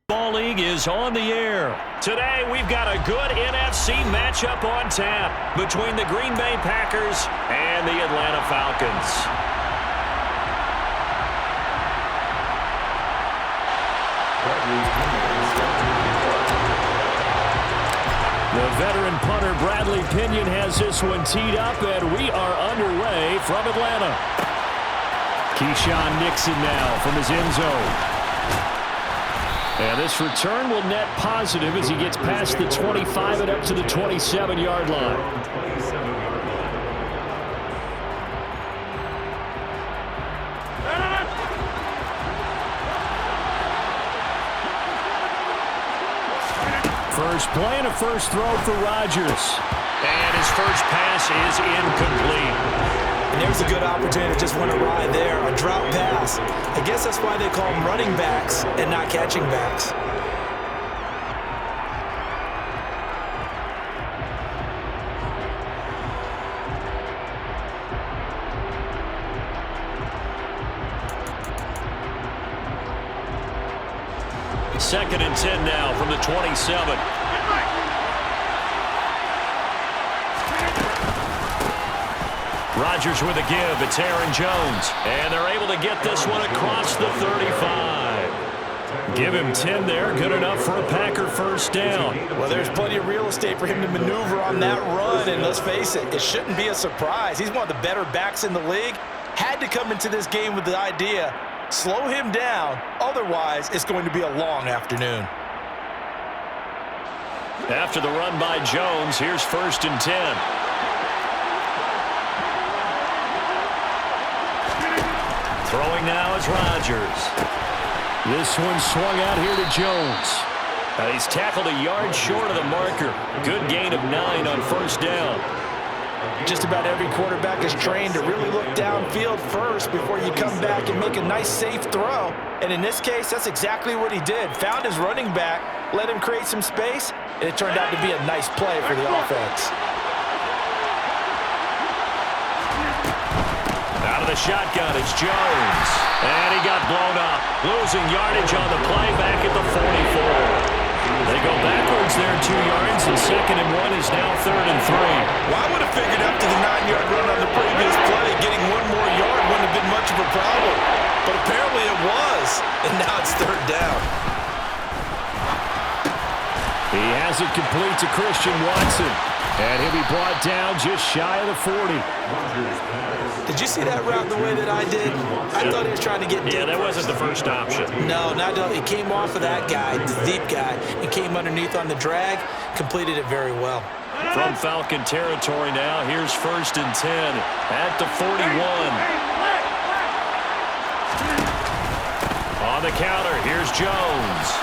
Ball League is on the air. Today, we've got a good NFC matchup on tap between the Green Bay Packers and the Atlanta Falcons. The veteran punter Bradley Pinion has this one teed up, and we are underway from Atlanta. Keyshawn Nixon now from his end zone. And this return will net positive as he gets past the 25 and up to the 27-yard line. First play and a first throw for Rodgers. And his first pass is incomplete. And there's a good opportunity to just went awry there. A drop pass. I guess that's why they call them running backs and not catching backs. Second and 10 now from the 27. Rodgers with a give. It's Aaron Jones. And they're able to get this one across the 35. Give him 10 there. Good enough for a Packer first down. Well, there's plenty of real estate for him to maneuver on that run. And let's face it, it shouldn't be a surprise. He's one of the better backs in the league. Had to come into this game with the idea, slow him down. Otherwise, it's going to be a long afternoon. After the run by Jones, here's first and 10. Throwing now is Rodgers. This one swung out here to Jones. He's tackled a yard short of the marker. Good gain of 9 on first down. Just about every quarterback is trained to really look downfield first before you come back and make a nice, safe throw. And in this case, that's exactly what he did. Found his running back, let him create some space, and it turned out to be a nice play for the offense. Out of the shotgun, it's Jones. And he got blown up. Losing yardage on the play back at the 44. They go backwards there 2 yards, and second and 1 is now third and 3. Well, I would have figured after the 9-yard run on the previous play, getting one more yard wouldn't have been much of a problem. But apparently it was, and now it's third down. He has it complete to Christian Watson. And he'll be brought down just shy of the 40. Did you see that route the way that I did? I thought he was trying to get deep. Yeah, that wasn't the first option. No, it came off of that guy, the deep guy. It came underneath on the drag, completed it very well. From Falcon territory now, here's first and 10 at the 41. On the counter, here's Jones.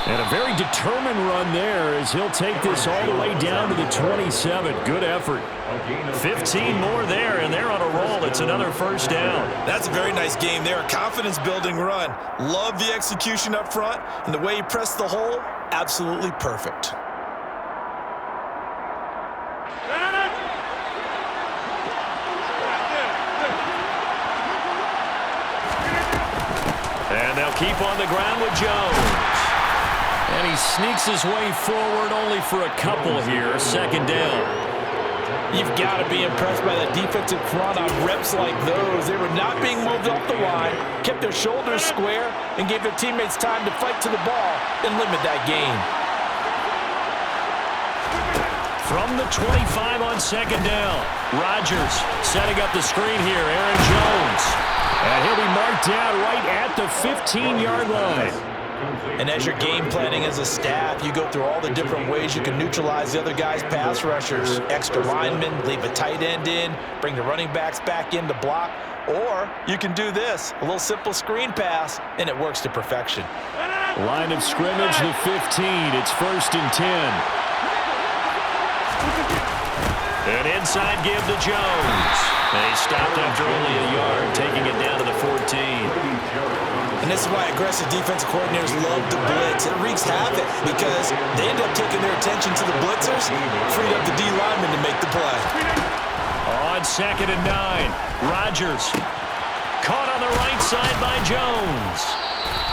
And a very determined run there as he'll take this all the way down to the 27. Good effort. 15 more there, and they're on a roll. It's another first down. That's a very nice game there. A confidence-building run. Love the execution up front, and the way he pressed the hole, absolutely perfect. And they'll keep on the ground with Jones. And he sneaks his way forward only for a couple here. Second down. You've got to be impressed by the defensive front on reps like those. They were not being moved off the line, kept their shoulders square, and gave their teammates time to fight to the ball and limit that gain. From the 25 on second down, Rodgers setting up the screen here. Aaron Jones. And he'll be marked down right at the 15-yard line. And as you're game planning as a staff, you go through all the different ways you can neutralize the other guy's pass rushers. Extra linemen, leave a tight end in, bring the running backs back in to block. Or you can do this, a little simple screen pass, and it works to perfection. Line of scrimmage, the 15. It's first and 10. An inside give to Jones. They stopped after only a yard, taking it down to the 14. And this is why aggressive defensive coordinators love to blitz. It wreaks havoc because they end up taking their attention to the blitzers, freed up the D lineman to make the play. On second and 9, Rodgers caught on the right side by Jones.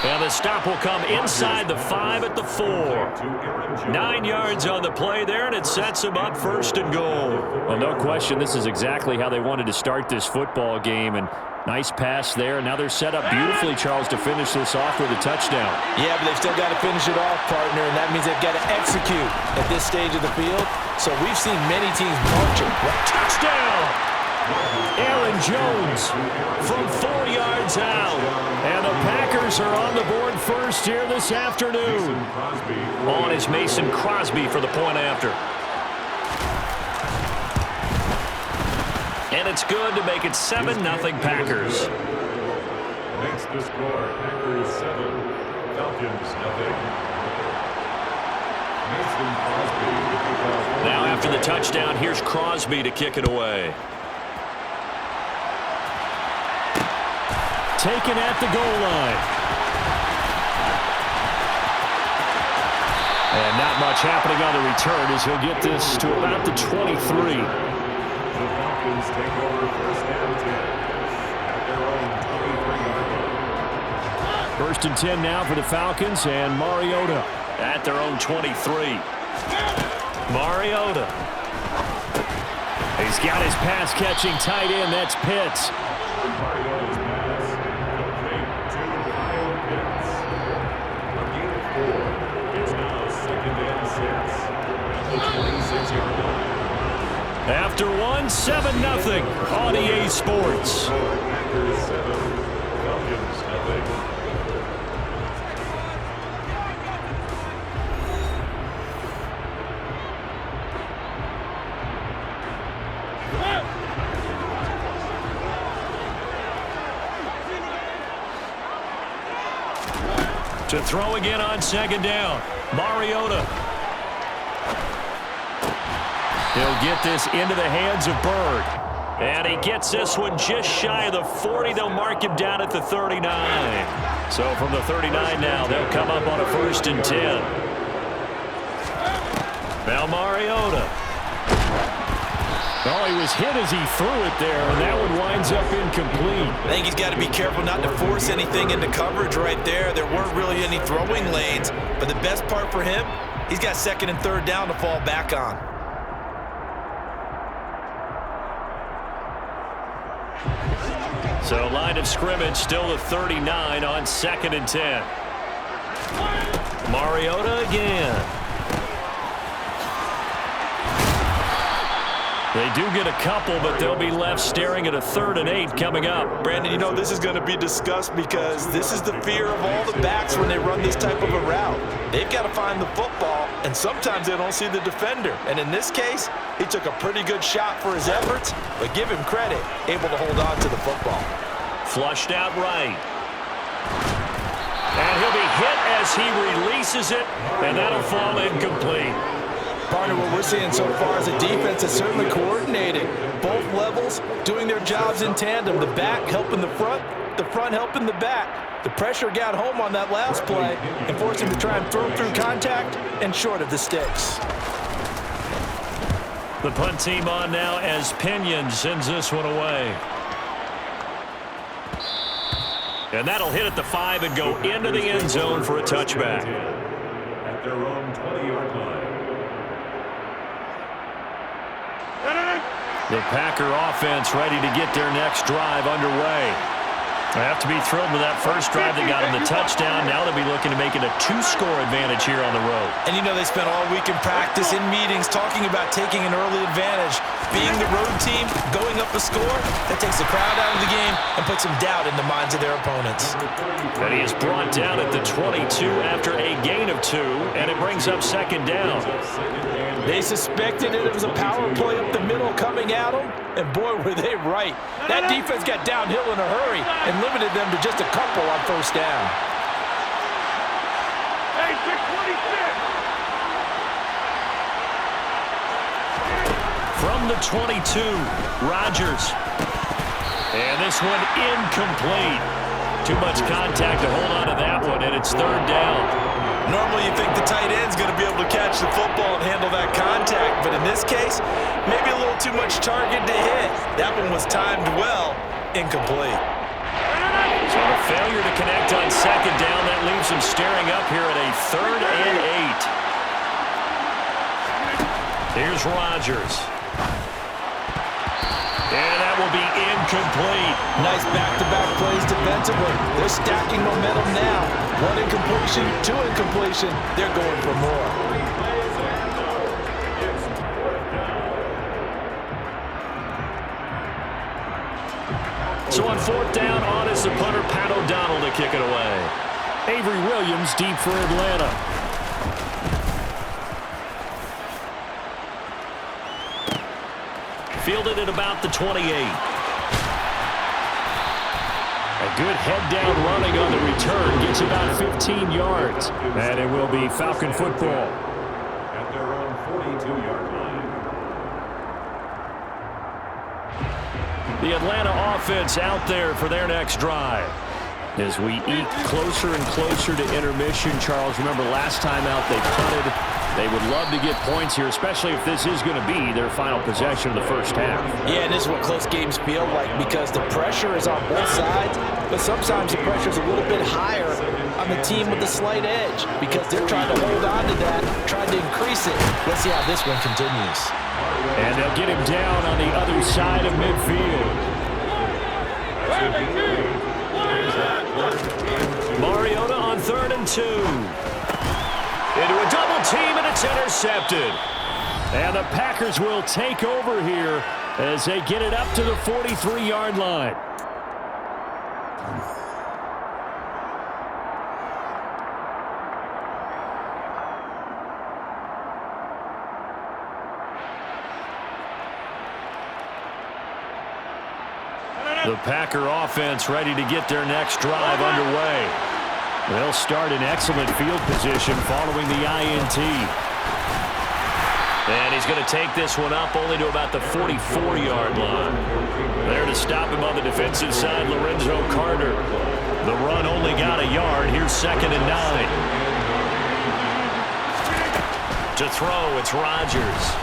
And the stop will come inside the 5 at the 4. 9 yards on the play there, and it sets them up 1st and goal. Well, no question, this is exactly how they wanted to start this football game. And nice pass there. Now they're set up beautifully, Charles, to finish this off with a touchdown. Yeah, but they've still got to finish it off, partner, and that means they've got to execute at this stage of the field. So we've seen many teams march it. Touchdown! Aaron Jones from 4 yards out. And the Packers are on the board first here this afternoon. On is Mason Crosby for the point after. And it's good to make it 7-0 Packers. Next to score, Packers 7, Falcons 0. Mason Crosby. Now after the touchdown, here's Crosby to kick it away. Taken at the goal line. And not much happening on the return as he'll get this to about the 23. The Falcons take over 1st and 10 at their own 23. 1st and 10 now for the Falcons, and Mariota at their own 23. Mariota. He's got his pass-catching tight end. That's Pitts. Mariota's pass complete to Kyle Pitts. A gain of 4. It's now 2nd and 6 at the 26-yard line. After one, 7-0 on EA Sports. Packers 7, Falcons 0. To throw again on 2nd down. Mariota. He'll get this into the hands of Bird. And he gets this one just shy of the 40. They'll mark him down at the 39. So from the 39 now, they'll come up on a 1st and 10. Now Mariota. Oh, he was hit as he threw it there, and that one winds up incomplete. I think he's got to be careful not to force anything into coverage right there. There weren't really any throwing lanes, but the best part for him, he's got 2nd and 3rd down to fall back on. So line of scrimmage still the 39 on 2nd and 10. Mariota again. They do get a couple, but they'll be left staring at a 3rd and 8 coming up. Brandon, you know this is going to be discussed because this is the fear of all the backs when they run this type of a route. They've got to find the football, and sometimes they don't see the defender. And in this case, he took a pretty good shot for his efforts, but give him credit, able to hold on to the football. Flushed out right. And he'll be hit as he releases it, and that'll fall incomplete. Partner, what we're seeing so far is a defense that's certainly coordinated. Both levels doing their jobs in tandem. The back helping the front helping the back. The pressure got home on that last play and forced him to try and throw through contact and short of the sticks. The punt team on now as Pinion sends this one away. And that'll hit at the 5 and go into the end zone for a touchback. At their own 20-yard line. The Packer offense ready to get their next drive underway. They have to be thrilled with that first drive. They got them the touchdown. Now they'll be looking to make it a 2-score advantage here on the road. And you know they spent all week in practice, in meetings, talking about taking an early advantage. Being the road team, going up a score, that takes the crowd out of the game and puts some doubt in the minds of their opponents. And he is brought down at the 22 after a gain of 2, and it brings up 2nd down. They suspected it was a power play up the middle coming at them, and boy, were they right. That defense got downhill in a hurry and limited them to just a couple on 1st down. Hey, 626! From the 22, Rodgers. And this one incomplete. Too much contact to hold on to that one, and it's 3rd down. Normally you think the tight end's going to be able to catch the football and handle that contact, but in this case, maybe a little too much target to hit. That one was timed well, incomplete. So the failure to connect on second down. That leaves him staring up here at a 3rd and 8. Here's Rodgers. And that will be incomplete. Nice back-to-back plays defensively. They're stacking momentum now. 1 incompletion, 2 incompletion. They're going for more. So on 4th down, on is the punter, Pat O'Donnell, to kick it away. Avery Williams deep for Atlanta. Fielded at about the 28. A good head-down running on the return. Gets about 15 yards. And it will be Falcon football. At their own 42-yard line. The Atlanta offense out there for their next drive. As we eke closer and closer to intermission, Charles, remember last time out they punted. They would love to get points here, especially if this is going to be their final possession of the first half. Yeah, and this is what close games feel like because the pressure is on both sides, but sometimes the pressure is a little bit higher on the team with the slight edge because they're trying to hold on to that, trying to increase it. Let's see how this one continues. And they'll get him down on the other side of midfield. Mariota on 3rd and 2. Into a double team, and it's intercepted. And the Packers will take over here as they get it up to the 43-yard line. The Packer offense ready to get their next drive underway. They'll start in excellent field position following the INT. And he's going to take this one up only to about the 44-yard line. There to stop him on the defensive side, Lorenzo Carter. The run only got a yard. Here's 2nd and 9. To throw, it's Rodgers.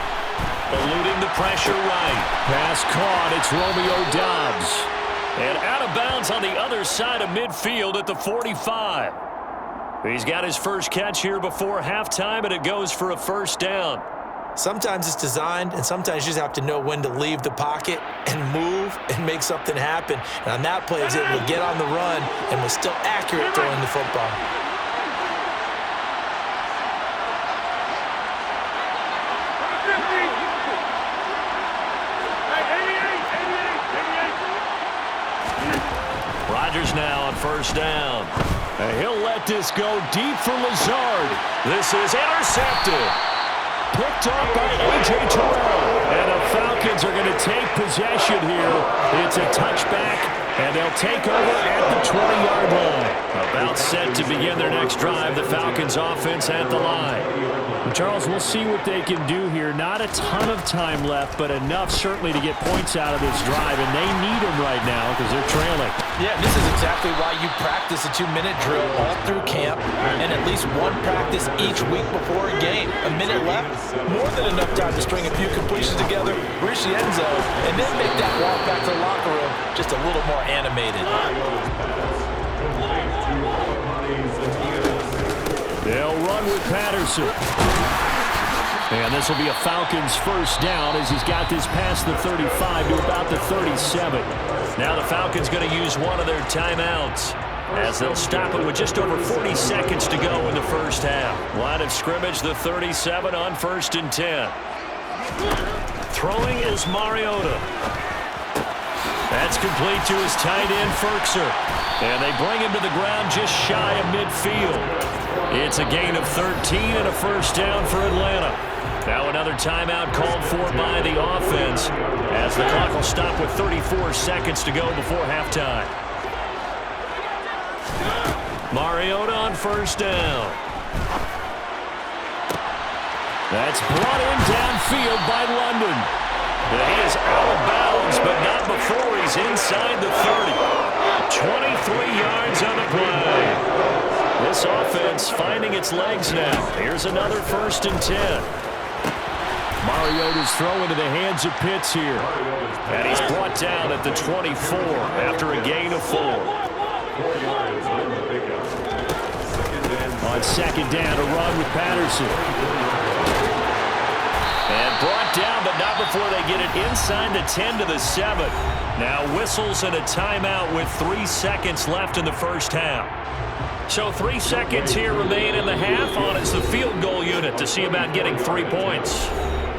Eluding the pressure right. Pass caught, it's Romeo Doubs. And out of bounds on the other side of midfield at the 45. He's got his first catch here before halftime, and it goes for a 1st down. Sometimes it's designed, and sometimes you just have to know when to leave the pocket and move and make something happen. And on that play, he was able to get on the run and was still accurate throwing the football. Rodgers now on 1st down. And he'll let this go deep for Lazard. This is intercepted. Picked up by A.J. Terrell. And the Falcons are going to take possession here. It's a touchback, and they'll take over at the 20-yard line. About set to begin their next drive. The Falcons offense at the line. Charles, we'll see what they can do here. Not a ton of time left, but enough certainly to get points out of this drive, and they need them right now because they're trailing. Yeah, this is exactly why you practice a 2-minute drill all through camp and at least one practice each week before a game. A minute left, more than enough time to string a few completions together, reach the end zone, and then make that walk back to the locker room just a little more animated. They'll run with Patterson. And this will be a Falcons 1st down as he's got this past the 35 to about the 37. Now the Falcons going to use one of their timeouts as they'll stop it with just over 40 seconds to go in the first half. Line of scrimmage, the 37 on 1st and 10. Throwing is Mariota. That's complete to his tight end, Ferkser. And they bring him to the ground just shy of midfield. It's a gain of 13 and a 1st down for Atlanta. Now another timeout called for by the offense as the clock will stop with 34 seconds to go before halftime. Mariota on 1st down. That's brought in downfield by London. He is out of bounds, but not before he's inside the 30. 23 yards on the play. This offense finding its legs now. Here's another 1st and 10. Mariota's throw into the hands of Pitts here. And he's brought down at the 24 after a gain of 4. 4 yards on the pickup. On second down, a run with Patterson. And brought down, but not before they get it inside the 10 to the 7. Now whistles and a timeout with 3 seconds left in the first half. So 3 seconds here remain in the half. On is the field goal unit to see about getting 3 points.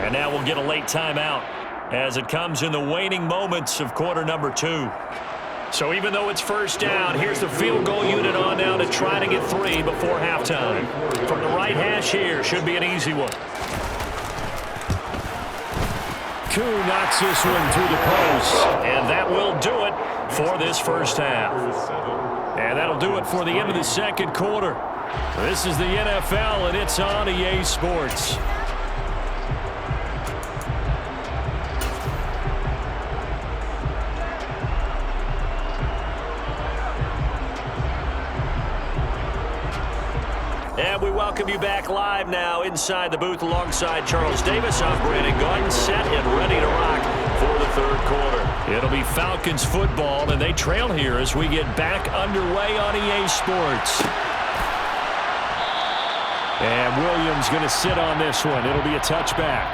And now we'll get a late timeout as it comes in the waning moments of quarter number 2. So even though it's first down, here's the field goal unit on now to try to get 3 before halftime. From the right hash here, should be an easy one. Koo knocks this one through the post, and that will do it for this first half. And that'll do it for the end of the second quarter. This is the NFL, and it's on EA Sports. And we welcome you back live now inside the booth alongside Charles Davis. I'm Brandon Gordon, set and ready to rock for the third quarter. It'll be Falcons football, and they trail here as we get back underway on EA Sports. And Williams going to sit on this one. It'll be a touchback.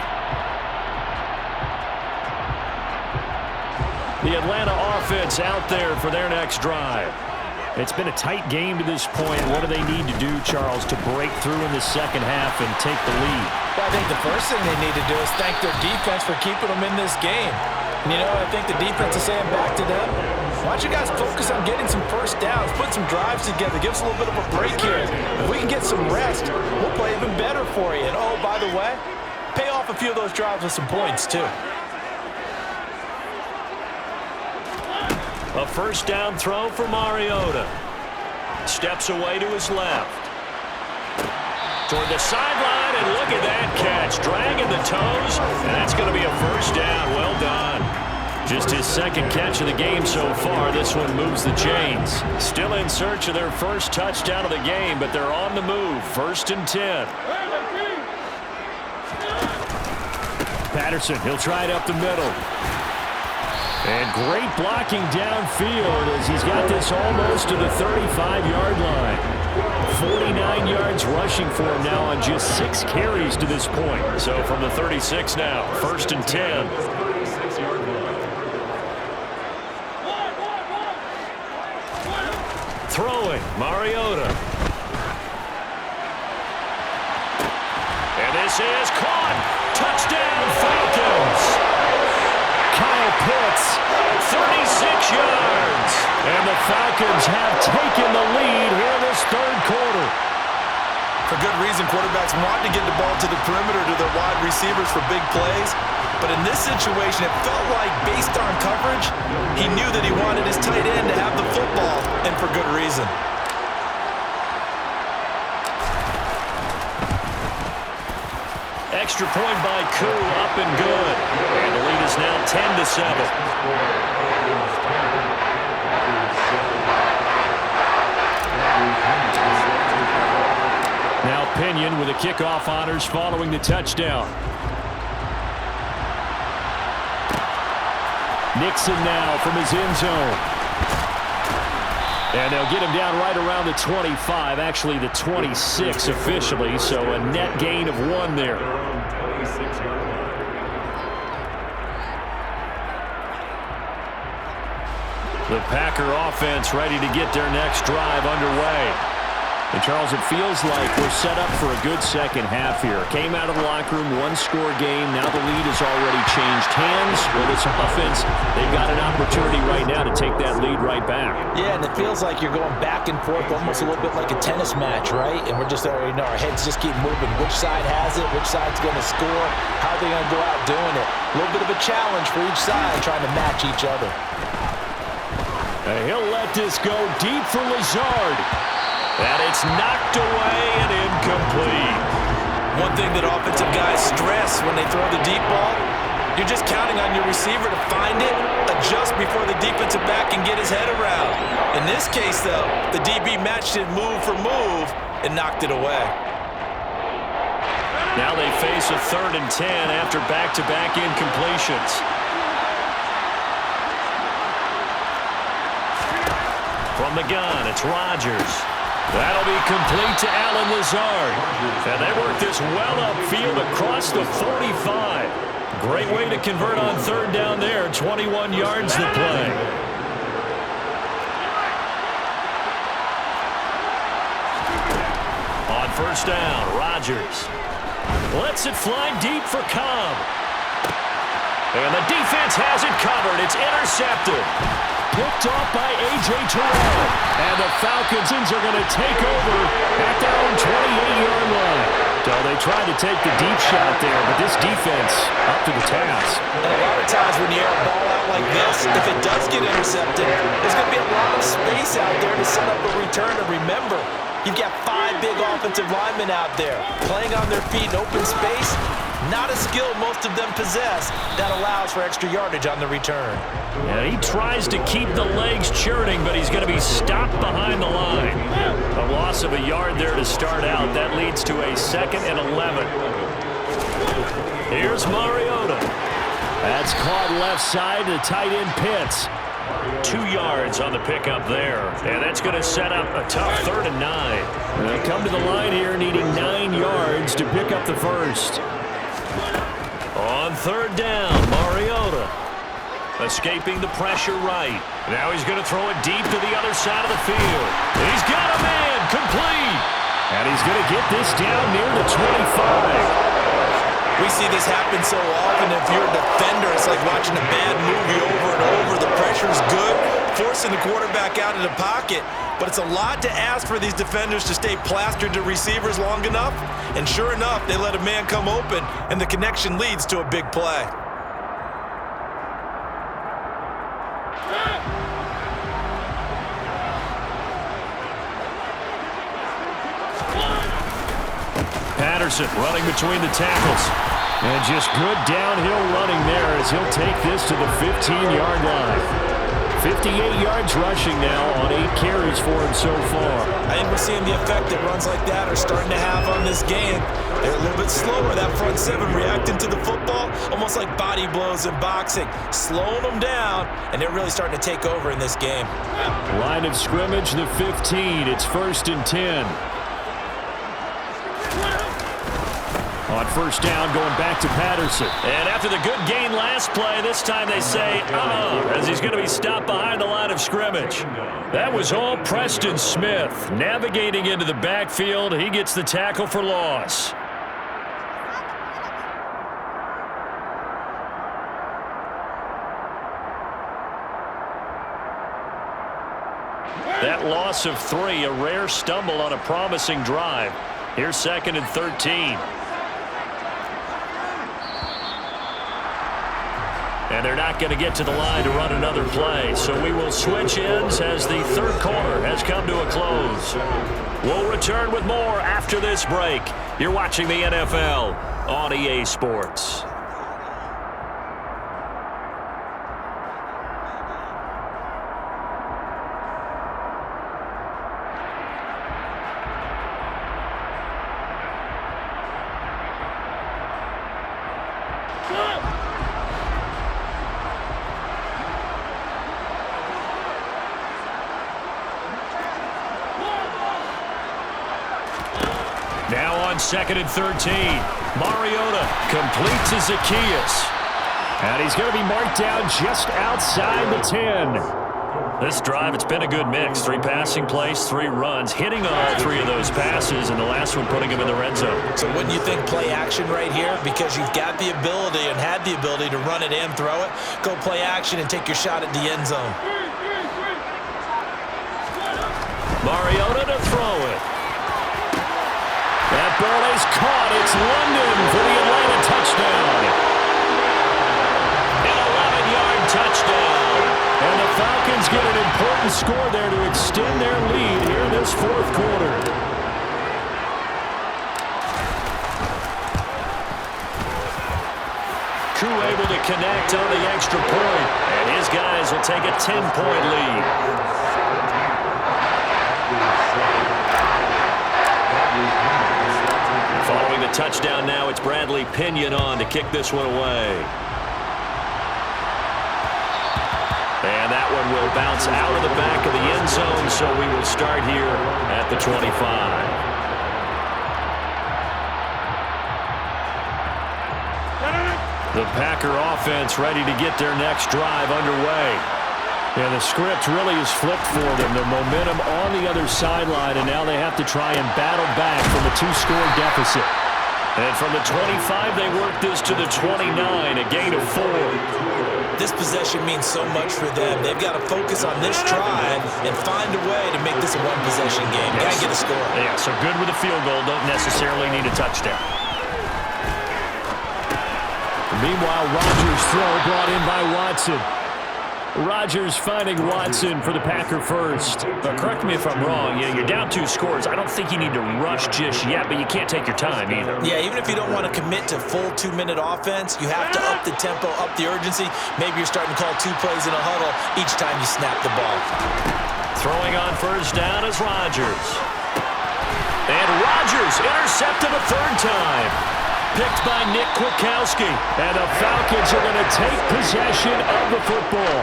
The Atlanta offense out there for their next drive. It's been a tight game to this point. What do they need to do, Charles, to break through in the second half and take the lead? Well, I think the first thing they need to do is thank their defense for keeping them in this game. You know, I think the defense is saying back to them, why don't you guys focus on getting some first downs, put some drives together, give us a little bit of a break here. If we can get some rest, we'll play even better for you. And, oh, by the way, pay off a few of those drives with some points, too. A first down throw for Mariota. Steps away to his left. Toward the sideline, and look at that catch. Dragging the toes, and that's going to be a first down. Well done. Just his second catch of the game so far. This one moves the chains. Still in search of their first touchdown of the game, but they're on the move. 1st and 10. Patterson, he'll try it up the middle. And great blocking downfield as he's got this almost to the 35-yard line. 49 yards rushing for him now on just 6 carries to this point. So from the 36 now, 1st and 10. Throwing, Mariota. And this is caught. Touchdown, Falcons. Kyle Pitts, 36 yards. And the Falcons have taken the lead here in this third quarter. For good reason, quarterbacks want to get the ball to the perimeter to their wide receivers for big plays. But in this situation, it felt like, based on coverage, he knew that he wanted his tight end to have the football, and for good reason. Extra point by Koo, up and good. And the lead is now 10-7. Now Pinion with the kickoff honors following the touchdown. Nixon now from his end zone. And they'll get him down right around the 25, actually the 26 officially, so a net gain of 1 there. The Packer offense ready to get their next drive underway. And, Charles, it feels like we're set up for a good second half here. Came out of the locker room, 1-score game. Now the lead has already changed hands. With this offense, they've got an opportunity right now to take that lead right back. Yeah, and it feels like you're going back and forth, almost a little bit like a tennis match, right? And we're just already know our heads just keep moving. Which side has it? Which side's going to score? How are they going to go out doing it? A little bit of a challenge for each side, trying to match each other. And he'll let this go deep for Lazard. And it's knocked away and incomplete. One thing that offensive guys stress when they throw the deep ball, you're just counting on your receiver to find it, adjust before the defensive back can get his head around. In this case, though, the DB matched it move for move and knocked it away. Now they face a 3rd and 10 after back-to-back incompletions. From the gun, it's Rodgers. That'll be complete to Allen Lazard. And they work this well upfield across the 45. Great way to convert on third down there. 21 yards to play. On first down, Rodgers lets it fly deep for Cobb. And the defense has it covered. It's intercepted. Picked off by A.J. Terrell. And the Falcons are going to take over at their own 28-yard line. So they tried to take the deep shot there, but this defense up to the task. And a lot of times when you air a ball out like this, if it does get intercepted, there's going to be a lot of space out there to set up a return. And remember, you've got 5 big offensive linemen out there playing on their feet in open space. Not a skill most of them possess that allows for extra yardage on the return. And he tries to keep the legs churning, but he's going to be stopped behind the line. A loss of a yard there to start out. That leads to a 2nd and 11. Here's Mariota. That's caught left side to tight end Pitts. 2 yards on the pickup there. And that's going to set up a tough 3rd and 9. They'll come to the line here needing 9 yards to pick up the first. On third down, Mariota escaping the pressure right. Now he's going to throw it deep to the other side of the field. He's got a man, complete. And he's going to get this down near the 25. We see this happen so often. If you're a defender, it's like watching a bad movie over and over. The pressure's good, forcing the quarterback out of the pocket. But it's a lot to ask for these defenders to stay plastered to receivers long enough. And sure enough, they let a man come open, and the connection leads to a big play. Patterson running between the tackles. And just good downhill running there as he'll take this to the 15-yard line. 58 yards rushing now on 8 carries for him so far. I think we're seeing the effect that runs like that are starting to have on this game. They're a little bit slower, that front 7 reacting to the football, almost like body blows in boxing, slowing them down, and they're really starting to take over in this game. Line of scrimmage, the 15. It's 1st and 10. On first down, going back to Patterson. And after the good gain last play, this time they say, as he's going to be stopped behind the line of scrimmage. That was all Preston Smith. Navigating into the backfield, he gets the tackle for loss. That loss of 3, a rare stumble on a promising drive. Here's 2nd and 13. And they're not going to get to the line to run another play. So we will switch ends as the 3rd quarter has come to a close. We'll return with more after this break. You're watching the NFL on EA Sports. Now on 2nd and 13. Mariota complete to Zacchaeus. And he's going to be marked down just outside the 10. This drive, it's been a good mix. 3 passing plays, 3 runs, hitting all 3 of those passes, and the last one putting him in the red zone. So wouldn't you think play action right here? Because you've got the ability and had the ability to run it and throw it. Go play action and take your shot at the end zone. Mariota to throw it. That ball is caught. It's London for the Atlanta touchdown. An 11-yard touchdown. And the Falcons get an important score there to extend their lead here in this 4th quarter. Koo able to connect on the extra point. And his guys will take a 10-point lead. Following the touchdown now, it's Bradley Pinion on to kick this one away. And that one will will bounce out of the back of the end zone, so we will start here at the 25. The Packer offense ready to get their next drive underway. And the script really is flipped for them. The momentum on the other sideline, and now they have to try and battle back from a 2-score deficit. And from the 25, they work this to the 29, a gain of 4. This possession means so much for them. They've got to focus on this drive and find a way to make this a one-possession game. Got to get a score. Yeah, so good with a field goal. Don't necessarily need a touchdown. Meanwhile, Rodgers' throw brought in by Watson. Rodgers finding Watson for the Packer first. But correct me if I'm wrong. Yeah, you're down 2 scores. I don't think you need to rush just yet, but you can't take your time either. Yeah, even if you don't want to commit to full 2-minute offense, you have to up the tempo, up the urgency. Maybe you're starting to call 2 plays in a huddle each time you snap the ball. Throwing on first down is Rodgers. And Rodgers intercepted a 3rd time. Picked by Nick Kwiatkowski. And the Falcons are going to take possession of the football.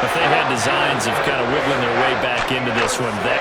If they had designs of kind of wiggling their way back into this one, that